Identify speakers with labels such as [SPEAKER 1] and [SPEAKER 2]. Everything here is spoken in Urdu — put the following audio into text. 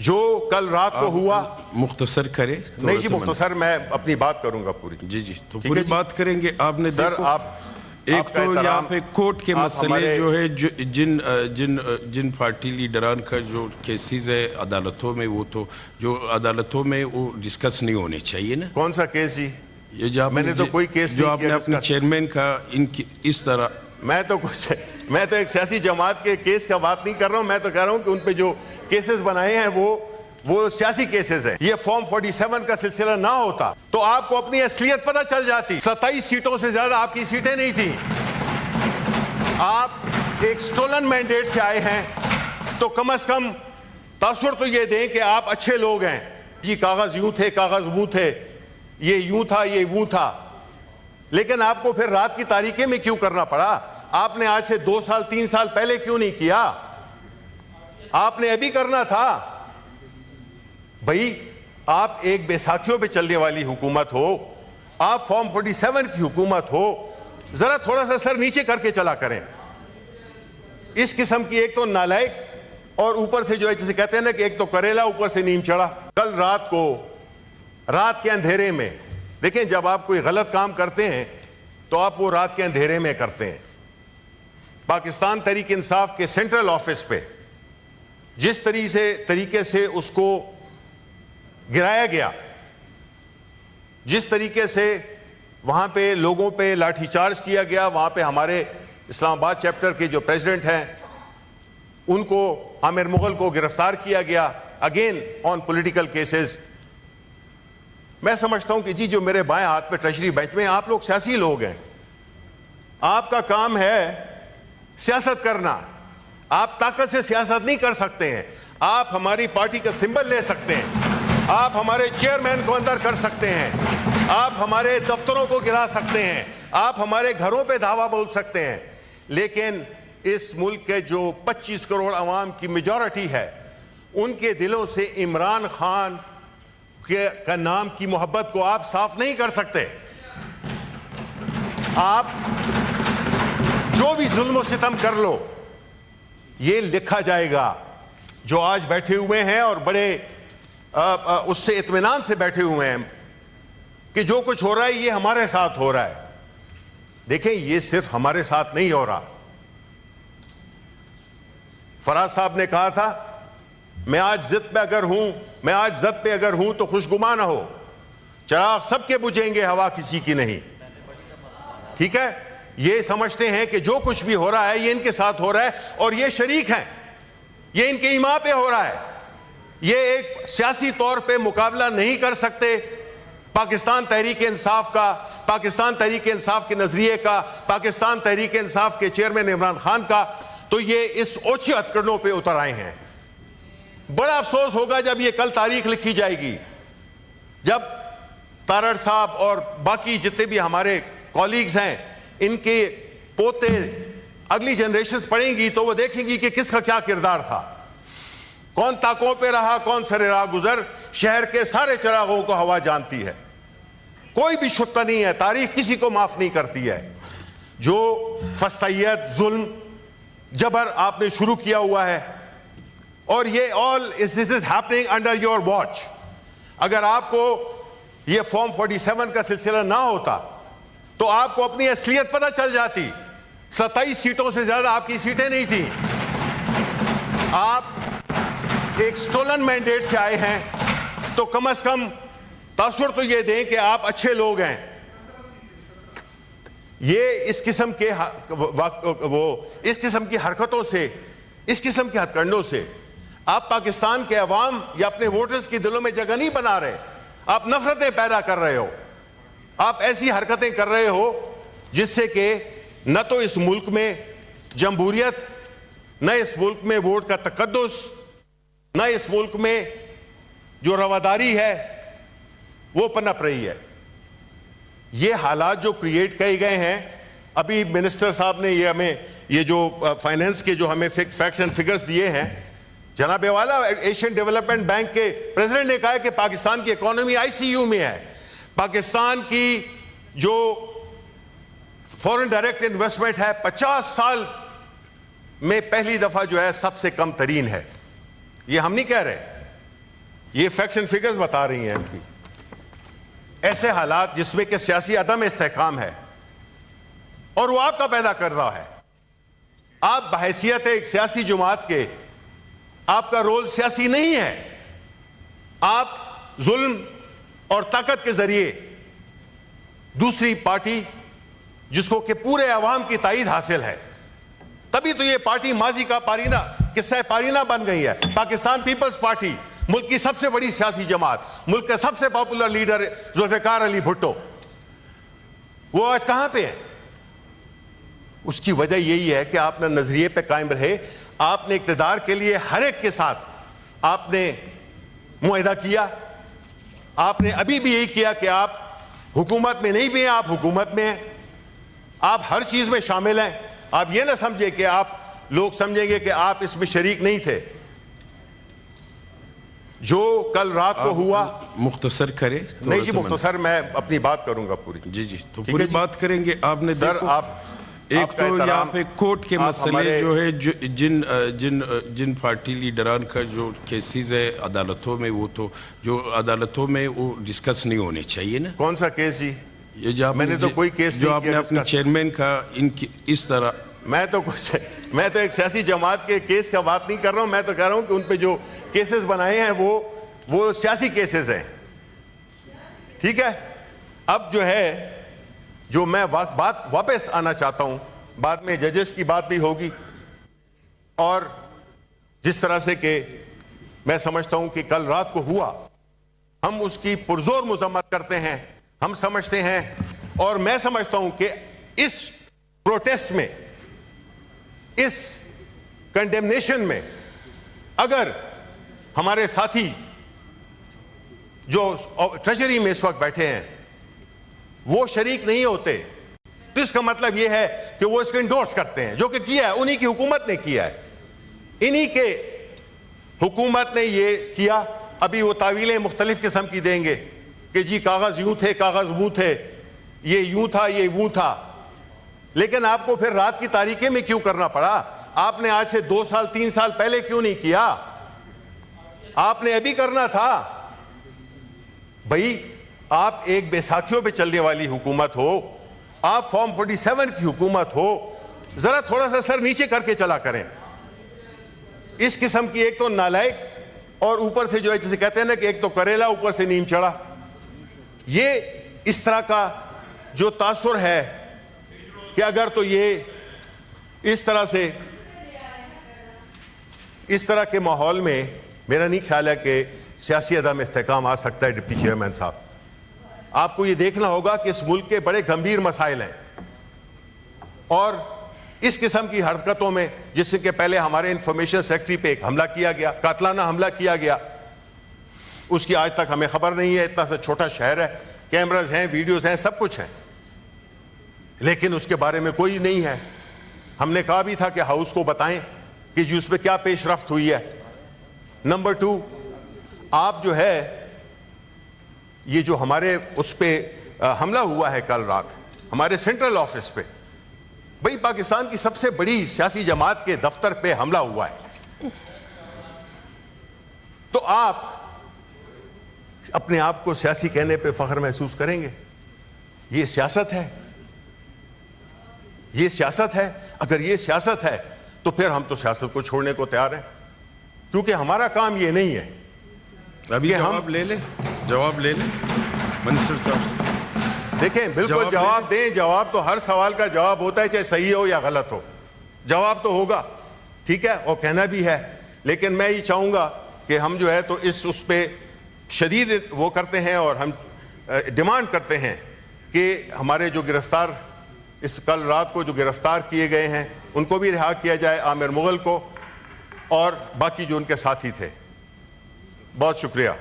[SPEAKER 1] جو کل رات کو ہوا
[SPEAKER 2] مختصر کرے.
[SPEAKER 1] نہیں جی مختصر میں اپنی بات کروں گا پوری.
[SPEAKER 2] جی تو پوری بات کریں گے. آپ نے
[SPEAKER 1] سر آپ
[SPEAKER 2] ایک تو یہاں پہ کورٹ کے مسئلے جو ہے جن پارٹی لیڈران کا جو کیسز ہے عدالتوں میں وہ تو جو عدالتوں میں وہ ڈسکس نہیں ہونے چاہیے نا.
[SPEAKER 1] کون سا کیس جی؟
[SPEAKER 2] یہ جو
[SPEAKER 1] میں نے تو کوئی کیس
[SPEAKER 2] جو آپ نے اپنے چیئرمین کا اس طرح
[SPEAKER 1] میں تو ایک سیاسی جماعت کے کیس کا بات نہیں کر رہا ہوں. میں تو کہہ رہا ہوں کہ ان پہ جو کیسز بنائے ہیں وہ سیاسی کیسز ہیں. یہ فارم 47 کا سلسلہ نہ ہوتا تو آپ کو اپنی اصلیت پتہ چل جاتی. 27 سیٹوں سے زیادہ آپ کی سیٹیں نہیں تھیں. آپ ایک سٹولن مینڈیٹ سے آئے ہیں تو کم از کم تاثر تو یہ دیں کہ آپ اچھے لوگ ہیں. جی کاغذ یوں تھے کاغذ وہ تھے یہ یوں تھا یہ وہ تھا. لیکن آپ کو پھر رات کی تاریکی میں کیوں کرنا پڑا؟ آپ نے آج سے 2 سال 3 سال پہلے کیوں نہیں کیا؟ آپ نے ابھی کرنا تھا. بھائی آپ ایک بے ساتھیوں پہ چلنے والی حکومت ہو, آپ فارم 47 کی حکومت ہو, ذرا تھوڑا سا سر نیچے کر کے چلا کریں. اس قسم کی ایک تو نالائق اور اوپر سے جو ہے جسے کہتے ہیں نا کہ ایک تو کریلا اوپر سے نیم چڑھا. کل رات کو رات کے اندھیرے میں دیکھیں جب آپ کوئی غلط کام کرتے ہیں تو آپ وہ رات کے اندھیرے میں کرتے ہیں. پاکستان تحریک انصاف کے سینٹرل آفس پہ جس طریقے سے اس کو گرایا گیا, جس طریقے سے وہاں پہ لوگوں پہ لاٹھی چارج کیا گیا, وہاں پہ ہمارے اسلام آباد چیپٹر کے جو پریزیڈنٹ ہیں ان کو عامر مغل کو گرفتار کیا گیا اگین آن پولیٹیکل کیسز. میں سمجھتا ہوں کہ جی جو میرے بائیں ہاتھ پہ ٹریجری بینچ میں آپ لوگ سیاسی لوگ ہیں, آپ کا کام ہے سیاست کرنا. آپ طاقت سے سیاست نہیں کر سکتے ہیں. آپ ہماری پارٹی کا سمبل لے سکتے ہیں, آپ ہمارے چیئرمین کو اندر کر سکتے ہیں, آپ ہمارے دفتروں کو گرا سکتے ہیں, آپ ہمارے گھروں پہ دھاوا بول سکتے ہیں. لیکن اس ملک کے جو 25 کروڑ عوام کی میجورٹی ہے ان کے دلوں سے عمران خان کا نام کی محبت کو آپ صاف نہیں کر سکتے. آپ جو بھی ظلم و ستم کر لو یہ لکھا جائے گا. جو آج بیٹھے ہوئے ہیں اور بڑے اس سے اطمینان سے بیٹھے ہوئے ہیں کہ جو کچھ ہو رہا ہے یہ ہمارے ساتھ ہو رہا ہے. دیکھیں یہ صرف ہمارے ساتھ نہیں ہو رہا. فراز صاحب نے کہا تھا میں آج ضد پہ اگر ہوں تو خوشگما نہ ہو. چراغ سب کے بجھیں گے ہوا کسی کی نہیں. ٹھیک ہے, یہ سمجھتے ہیں کہ جو کچھ بھی ہو رہا ہے یہ ان کے ساتھ ہو رہا ہے اور یہ شریک ہیں, یہ ان کے ایما پہ ہو رہا ہے. یہ ایک سیاسی طور پہ مقابلہ نہیں کر سکتے پاکستان تحریک انصاف کا, پاکستان تحریک انصاف کے نظریے کا, پاکستان تحریک انصاف کے چیئرمین عمران خان کا. تو یہ اس اوچھے ہتھکڑوں پہ اتر آئے ہیں. بڑا افسوس ہوگا جب یہ کل تاریخ لکھی جائے گی, جب تارڑ صاحب اور باقی جتنے بھی ہمارے کولیگز ہیں ان کے پوتے اگلی جنریشنز پڑھیں گی تو وہ دیکھیں گی کہ کس کا کیا کردار تھا, کون طاقوں پہ رہا, کون سر راہ گزر. شہر کے سارے چراغوں کو ہوا جانتی ہے, کوئی بھی شکا نہیں ہے, تاریخ کسی کو معاف نہیں کرتی ہے. جو فسطائیت, ظلم, جبر آپ نے شروع کیا ہوا ہے اور یہ all this is happening under your watch. اگر آپ کو یہ فارم 47 کا سلسلہ نہ ہوتا تو آپ کو اپنی اصلیت پتہ چل جاتی. 27 سیٹوں سے زیادہ آپ کی سیٹیں نہیں تھیں. آپ ایک سٹولن مینڈیٹ سے آئے ہیں تو کم از کم تاثر تو یہ دیں کہ آپ اچھے لوگ ہیں. یہ اس قسم کی حرکتوں سے, اس قسم کے ہتھ کنڈوں سے آپ پاکستان کے عوام یا اپنے ووٹرز کی دلوں میں جگہ نہیں بنا رہے, آپ نفرتیں پیدا کر رہے ہو. آپ ایسی حرکتیں کر رہے ہو جس سے کہ نہ تو اس ملک میں جمہوریت, نہ اس ملک میں ووٹ کا تقدس, نہ اس ملک میں جو رواداری ہے وہ پنپ رہی ہے. یہ حالات جو کریٹ کیے گئے ہیں, ابھی منسٹر صاحب نے یہ جو فائنینس کے جو ہمیں فیکٹس اینڈ فگرز دیے ہیں, جناب والا ایشین ڈیولپمنٹ بینک کے پریزیڈنٹ نے کہا ہے کہ پاکستان کی اکانومی ICU میں ہے. پاکستان کی جو فورن ڈائریکٹ انویسٹمنٹ ہے 50 سال میں پہلی دفعہ جو ہے سب سے کم ترین ہے. یہ ہم نہیں کہہ رہے, یہ فیکٹس اینڈ فگرز بتا رہی ہیں MP. ایسے حالات جس میں کہ سیاسی عدم استحکام ہے اور وہ آپ کا پیدا کر رہا ہے. آپ بحیثیت ایک سیاسی جماعت کے، آپ کا رول سیاسی نہیں ہے. آپ ظلم اور طاقت کے ذریعے دوسری پارٹی جس کو کہ پورے عوام کی تائید حاصل ہے، تبھی تو یہ پارٹی ماضی کا پارینہ، قصہ پارینہ بن گئی ہے. پاکستان پیپلز پارٹی ملک کی سب سے بڑی سیاسی جماعت، ملک کا سب سے پاپولر لیڈر ذوالفقار علی بھٹو، وہ آج کہاں پہ ہے؟ اس کی وجہ یہی ہے کہ آپ نے نظریے پہ قائم رہے. آپ نے اقتدار کے لیے ہر ایک کے ساتھ آپ نے معاہدہ کیا. آپ نے ابھی بھی یہی کیا کہ آپ حکومت میں نہیں بھی ہیں، آپ حکومت میں ہیں، آپ ہر چیز میں شامل ہیں. آپ یہ نہ سمجھے کہ آپ لوگ سمجھیں گے کہ آپ اس میں شریک نہیں تھے. جو کل رات کو ہوا،
[SPEAKER 2] مختصر کرے.
[SPEAKER 1] نہیں جی مختصر، میں اپنی بات کروں گا پوری.
[SPEAKER 2] جی تو پوری بات کریں گے. آپ نے
[SPEAKER 1] سر
[SPEAKER 2] ایک تو یہاں پہ کوٹ کے مسئلے جو ہے، جن پارٹی لیڈران کا جو کیسز ہے عدالتوں میں، وہ تو جو عدالتوں میں وہ ڈسکس نہیں ہونے چاہیے نا.
[SPEAKER 1] کون سا کیس جی؟
[SPEAKER 2] یہ
[SPEAKER 1] میں نے تو کوئی کیس
[SPEAKER 2] جو آپ نے اپنے چیئرمین کا اس طرح،
[SPEAKER 1] میں تو ایک سیاسی جماعت کے کیس کا بات نہیں کر رہا ہوں. میں تو کہہ رہا ہوں کہ ان پہ جو کیسز بنائے ہیں وہ سیاسی کیسز ہیں. ٹھیک ہے. اب جو ہے، جو میں بات واپس آنا چاہتا ہوں، بعد میں ججز کی بات بھی ہوگی، اور جس طرح سے کہ میں سمجھتا ہوں کہ کل رات کو ہوا، ہم اس کی پرزور مذمت کرتے ہیں. ہم سمجھتے ہیں اور میں سمجھتا ہوں کہ اس پروٹیسٹ میں، اس کنڈیمنیشن میں اگر ہمارے ساتھی جو ٹریجری میں اس وقت بیٹھے ہیں وہ شریک نہیں ہوتے، تو اس کا مطلب یہ ہے کہ وہ اس کو انڈورس کرتے ہیں. جو کہ کیا ہے انہی کی حکومت نے کیا ہے، انہی کے حکومت نے یہ کیا. ابھی وہ تعویلیں مختلف قسم کی دیں گے کہ جی کاغذ یوں تھے، کاغذ وہ تھے، یہ یوں تھا، یہ وہ تھا. لیکن آپ کو پھر رات کی تاریکی میں کیوں کرنا پڑا؟ آپ نے آج سے 2 سال 3 سال پہلے کیوں نہیں کیا؟ آپ نے ابھی کرنا تھا. بھائی آپ ایک بیساکھیوں پہ چلنے والی حکومت ہو، آپ فارم 47 کی حکومت ہو، ذرا تھوڑا سا سر نیچے کر کے چلا کریں. اس قسم کی ایک تو نالائق اور اوپر سے جو ہے جسے کہتے ہیں نا کہ ایک تو کریلا اوپر سے نیم چڑھا، یہ اس طرح کا جو تاثر ہے کہ اگر تو یہ اس طرح سے اس طرح کے ماحول میں میرا نہیں خیال ہے کہ سیاسی عدم استحکام آ سکتا ہے. ڈپٹی چیئرمین صاحب، آپ کو یہ دیکھنا ہوگا کہ اس ملک کے بڑے گمبھیر مسائل ہیں، اور اس قسم کی حرکتوں میں، جس سے کہ پہلے ہمارے انفارمیشن سیکٹری پہ ایک حملہ کیا گیا، قاتلانہ حملہ کیا گیا، اس کی آج تک ہمیں خبر نہیں ہے. اتنا سا چھوٹا شہر ہے، کیمراز ہیں، ویڈیوز ہیں، سب کچھ ہے، لیکن اس کے بارے میں کوئی نہیں ہے. ہم نے کہا بھی تھا کہ ہاؤس کو بتائیں کہ جی اس پہ کیا پیش رفت ہوئی ہے. نمبر 2، آپ جو ہے یہ جو ہمارے اس پہ حملہ ہوا ہے کل رات ہمارے سینٹرل آفس پہ، بھئی پاکستان کی سب سے بڑی سیاسی جماعت کے دفتر پہ حملہ ہوا ہے، تو آپ اپنے آپ کو سیاسی کہنے پہ فخر محسوس کریں گے؟ یہ سیاست ہے، یہ سیاست ہے. اگر یہ سیاست ہے تو پھر ہم تو سیاست کو چھوڑنے کو تیار ہیں، کیونکہ ہمارا کام یہ نہیں ہے.
[SPEAKER 2] ابھی جواب لے لیں منسٹر صاحب.
[SPEAKER 1] دیکھیں بالکل جواب دیں. جواب تو ہر سوال کا جواب ہوتا ہے، چاہے صحیح ہو یا غلط ہو، جواب تو ہوگا. ٹھیک ہے، اور کہنا بھی ہے. لیکن میں یہ چاہوں گا کہ ہم جو ہے تو اس پہ شدید وہ کرتے ہیں، اور ہم ڈیمانڈ کرتے ہیں کہ ہمارے جو گرفتار اس کل رات کو جو گرفتار کیے گئے ہیں ان کو بھی رہا کیا جائے، عامر مغل کو اور باقی جو ان کے ساتھی تھے. بہت شکریہ.